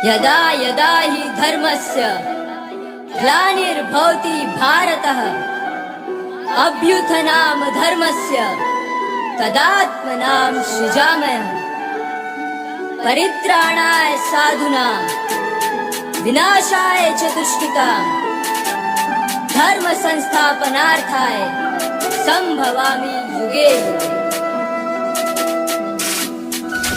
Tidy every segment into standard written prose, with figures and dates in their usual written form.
यदा यदा हि धर्मस्य ग्लानिर्भवति भारतः अभ्युत्थानं धर्मस्य तदात्मनां सृजाम्यहम्। परित्राणाय साधूनां विनाशाय च दुष्कृतां धर्म संस्थापनार्थाय संभवामि युगे युगे।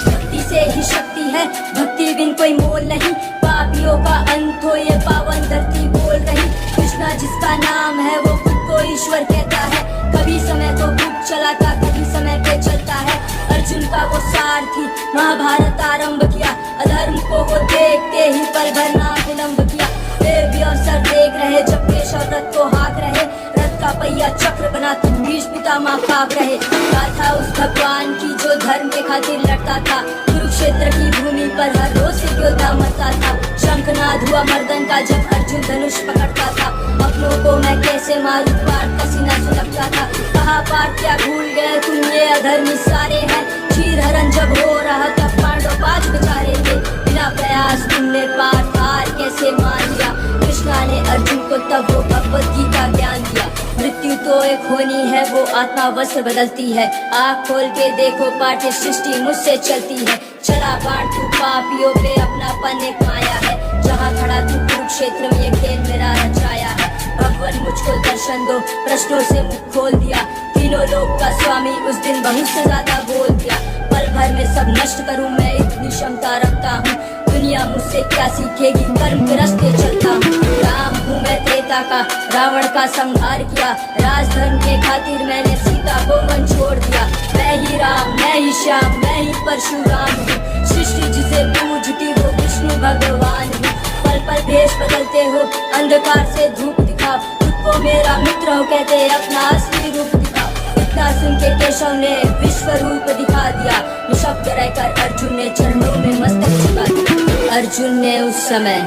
भक्ति से ही शक्ति है, भक्ति बिन कोई मोल नहीं। पापियों का अंत हो ये पावन धरती बोल रही। कृष्णा जिसका नाम है वो खुद को ईश्वर कहता है। कभी समय को खुद चलाता, कभी समय पे चलता है। अर्जुन का वो सारथी महाभारत आरंभ किया। अधर्म को वो देखते ही पल भर ना विलंब किया। वे भी अवसर देख रहे जब केशव रथ को हाँक रहे। रथ का पहिया चक्र बना तो भीष्म पितामह कांप रहे। गाथा उस भगवान की जो धर्म के खातिर लड़ता था। कुरुक्षेत्र की भूमि पर हर रोज से योद्धा मरता था। शंखनाद हुआ मर्दन का जब अर्जुन धनुष पकड़ता था। अपनों को मैं कैसे मारूं, पार्थ का सीना सुलगता था। कहा पार्थ क्या भूल गए तुम, ये अधर्मी सारे हैं। चीर हरण जब हो रहा तब पांडव 5 बेचारे थे। बिना प्रयास तुमने पार्थ हार कैसे मान लिया। कृष्णा ने अर्जुन को तब वो भगवत गीता ज्ञान दिया। मृत्यु तो एक होनी है, वो आत्मा वस्त्र बदलती है। आँख खोल के देखो पार्थ, सृष्टि मुझसे चलती है। चला बाण तू पापियों पे अपनापन एक माया है। जहाँ खड़ा तू कुरुक्षेत्र में ये खेल मेरा रचाया है। भगवान मुझको दर्शन दो, प्रश्नों से मुख खोल दिया। तीनों लोक का स्वामी उस दिन बहुत से ज्यादा बोल दिया। पल भर में सब नष्ट करूं मैं, इतनी क्षमता रखता हूँ। दुनिया मुझसे क्या सीखेगी, कर्म के रास्ते चलता हूँ। राम हूँ मैं त्रेता का, रावण का संहार किया। राजधर्म के खातिर मैंने सीता को मन छोड़ दिया। मैं ही राम, मैं ही श्याम, मैं ही परशुराम हूँ। सृष्टि जिसे पूजती वो विष्णु भगवान हूँ। पल पल भेष बदलते हो, अंधकार से धूप दिखाओ। खुद को मेरा मित्र हो कहते अपना असली रूप दिखाओ। इतना सुन के केशव ने विश्व रूप दिखा दिया। निशब्द रहकर अर्जुन ने चरणों में मस्तक झुका दिया। अर्जुन ने उस समय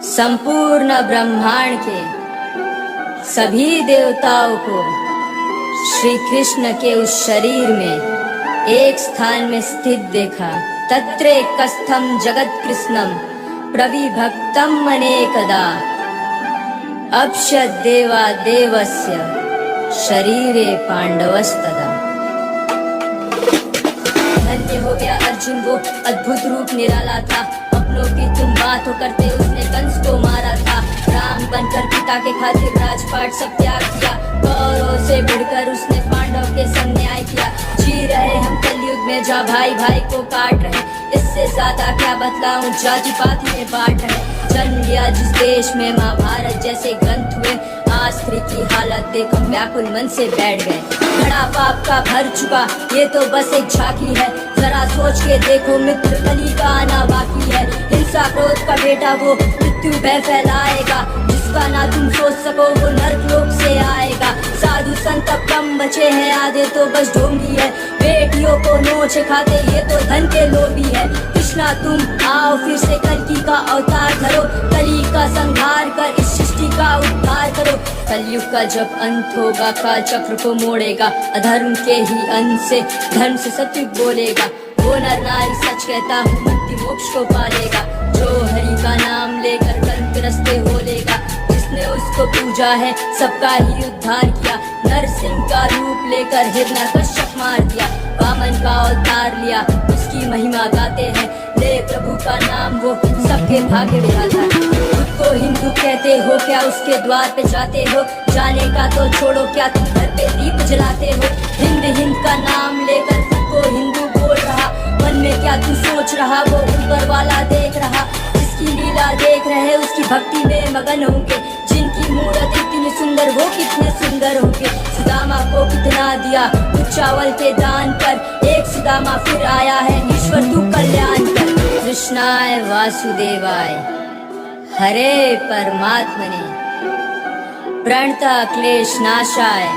संपूर्ण ब्रह्मांड के सभी देवताओं को श्री कृष्ण के उस शरीर में एक स्थान में स्थित देखा। तत्रैकस्थं जगत कृष्णं प्रविभक्तम् अनेकदा अपश्यद् देवा देवस्य शरीरे पांडवस्तदा। धन्य हो गया अर्जुन, वो अद्भुत रूप निराला था। अपनों की तुम बात हो करते उसने कंस को मारा था। राम बनकर पिता के खातिर राजपाट सब त्याग किया। गौरव से बढ़कर उसने पांडव के संग न्याय किया। जी रहे हम कलयुग में जहाँ भाई भाई को काट रहे। इससे ज्यादा क्या बतलाऊं, जाति पाति में बांट रहे। जन्म लिया जिस देश में महाभारत जैसे ग्रंथ हुए। आज स्त्री की हालत देख हम व्याकुल मन से बैठ गए। घड़ा पाप का भर चुका, ये तो बस एक झांकी है। जरा सोच के देखो मित्र, कली का आना बाकी है। हिंसा क्रोध का बेटा वो मृत्यु भय फैलाएगा। जिसका ना तुम सोच सको वो नर्क लोक से आएगा। साधु संत अब कम बचे हैं, आधे तो बस ढोंगी है। बेटियों को नोच खाते ये तो धन के लोभी है। कृष्णा तुम आओ फिर से कल्कि का अवतार धरो। कली का संहार कर इस सृष्टि का उद्धार करो। कलयुग का जब अंत होगा काल चक्र को मोड़ेगा। अधर्म के ही अंत से धर्म से सत्युग बोलेगा। वो नर नारी सच कहता हूँ मुक्ति मोक्ष को पालेगा। जो हरि का नाम लेकर कर्म के रास्ते हो लेगा। जिसने उसको पूजा है सबका ही उद्धार किया। नरसिंह का रूप लेकर हिरण्यकश्यप मार दिया। वामन का अवतार लिया, उसकी महिमा गाते हैं। ले प्रभु का नाम वो सबके भाग्य बिठाता है। खुद को हिंदू कहते हो क्या उसके द्वार पे जाते हो। जाने का तो छोड़ो क्या तुम घर पे दीप जलाते हो। हिंद हिंद का नाम लेकर खुद को हिंदू बोल रहा। मन में क्या तू सोच रहा वो ऊपर वाला देख रहा। जिसकी लीला देख रहे उसकी भक्ति में मगन होंगे। जिनकी मूर्त इतनी सुंदर वो कितने सुंदर होंगे। सुदामा को कितना दिया कुछ चावल के दान पर। एक सुदामा फिर आया है, ईश्वर तू कल्याण कर। कृष्णाय वासुदेवाय हरे परमात्मने प्रणता क्लेश नाशाय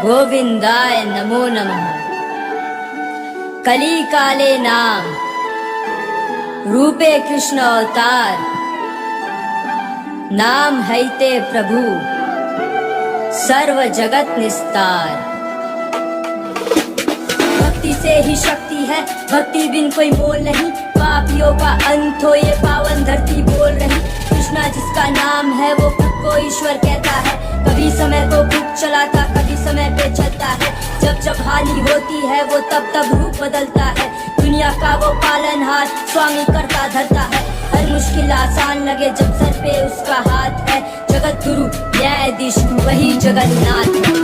गोविंदाय नमो नमः। कली काले नाम रूपे कृष्ण अवतार। नाम हैते प्रभु सर्व जगत निस्तार। भक्ति से ही शक्ति है, भक्ति बिन कोई मोल नहीं। पापियों का अंत हो, ये पावन धरती बोल रही। कृष्णा जिसका नाम है वो खुद को ईश्वर कहता है। कभी समय को खुद चलाता, कभी समय पे चलता है। जब जब हानि होती है वो तब तब रूप बदलता है। दुनिया का वो पालनहार, स्वामी करता धरता है। हर मुश्किल आसान लगे जब सर पे उसका हाथ है। जगत गुरु न्यायाधीश वही जगन्नाथ है।